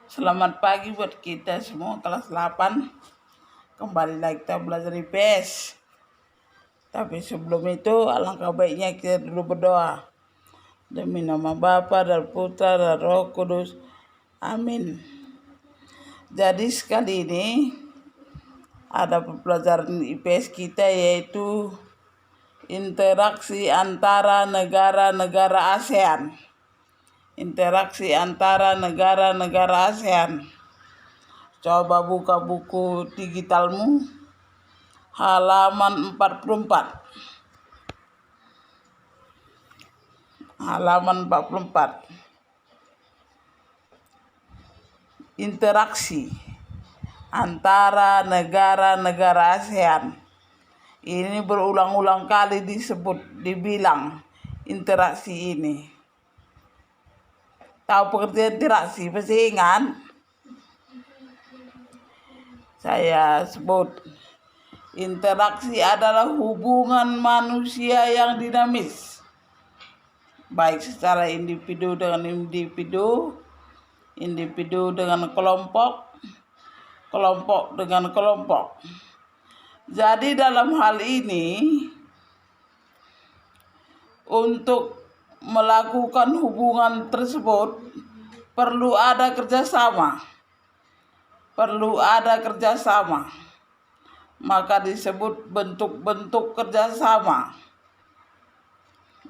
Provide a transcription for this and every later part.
Selamat pagi buat kita semua kelas 8. Kembali lagi kita belajar IPS. Tapi sebelum itu alangkah baiknya kita dulu berdoa. Demi nama Bapa dan Putra dan Roh Kudus. Amin. Jadi sekali ini ada pembelajaran IPS kita yaitu interaksi antara negara-negara ASEAN. Interaksi antara negara-negara ASEAN. Coba buka buku digitalmu halaman 44. Halaman 44. Interaksi antara negara-negara ASEAN. Ini berulang-ulang kali dibilang interaksi ini. Tahu pengertian interaksi? Pasti ingat. Saya sebut interaksi adalah hubungan manusia yang dinamis, baik secara individu dengan individu, individu dengan kelompok, kelompok dengan kelompok. Jadi dalam hal ini, untuk melakukan hubungan tersebut perlu ada kerjasama. Maka disebut bentuk-bentuk kerjasama.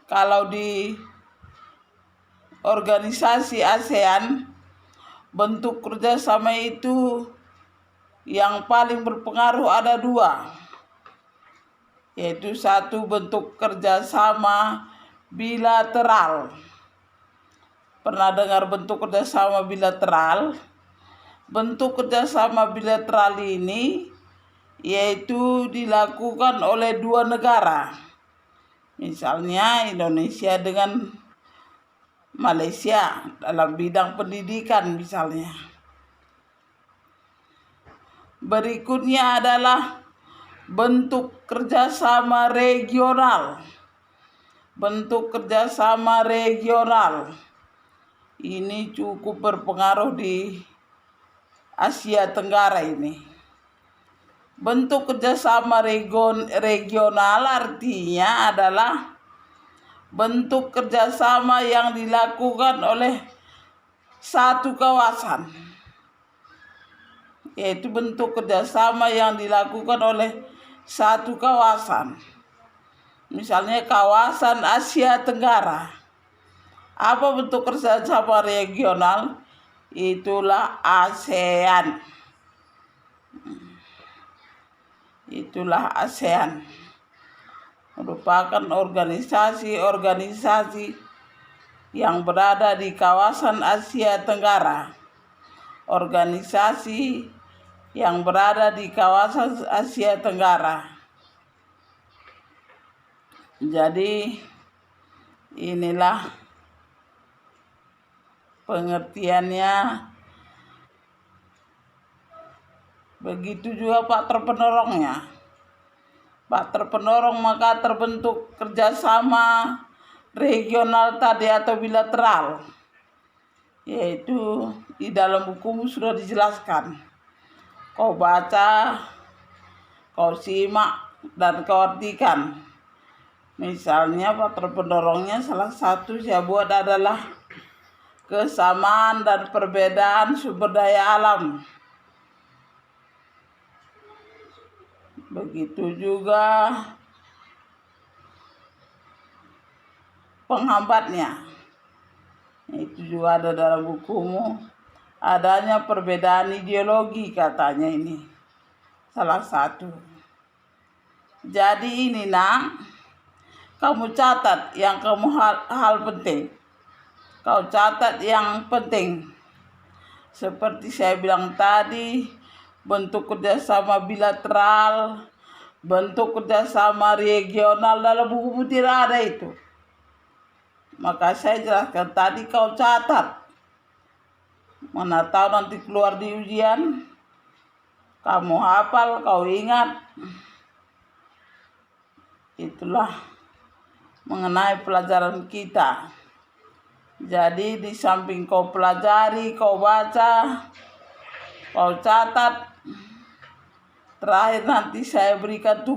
Kalau di organisasi ASEAN, bentuk kerjasama itu yang paling berpengaruh ada dua, yaitu satu bentuk kerjasama bilateral. Pernah dengar bentuk kerjasama bilateral? Bentuk kerjasama bilateral ini yaitu dilakukan oleh dua negara. Misalnya Indonesia dengan Malaysia dalam bidang pendidikan misalnya. Berikutnya adalah bentuk kerjasama regional. Bentuk kerjasama regional ini cukup berpengaruh di Asia Tenggara ini. Bentuk kerjasama regional artinya adalah bentuk kerjasama yang dilakukan oleh satu kawasan. Yaitu bentuk kerjasama yang dilakukan oleh satu kawasan. Misalnya kawasan Asia Tenggara. Apa bentuk kerjasama regional? Itulah ASEAN. Itulah ASEAN. Merupakan organisasi-organisasi yang berada di kawasan Asia Tenggara. Organisasi yang berada di kawasan Asia Tenggara. Jadi inilah pengertiannya. Begitu juga faktor penolongnya. Faktor penolong maka terbentuk kerjasama regional tadi atau bilateral. Yaitu di dalam bukumu sudah dijelaskan. Kau baca, kau simak, dan kau artikan. Misalnya faktor pendorongnya salah satu saya buat adalah kesamaan dan perbedaan sumber daya alam. Begitu juga penghambatnya. Itu juga ada dalam bukumu. Adanya perbedaan ideologi katanya ini. Salah satu. Jadi ini nak, kamu catat yang hal penting. Kau catat yang penting. Seperti saya bilang tadi, bentuk kerjasama bilateral, bentuk kerjasama regional dalam buku tidak ada itu. Maka saya jelaskan tadi kau catat. Mana tahu nanti keluar di ujian, kamu hafal, kau ingat. Itulah mengenai pelajaran kita. Jadi di samping kau pelajari, kau baca, kau catat, terakhir nanti saya berikan tugas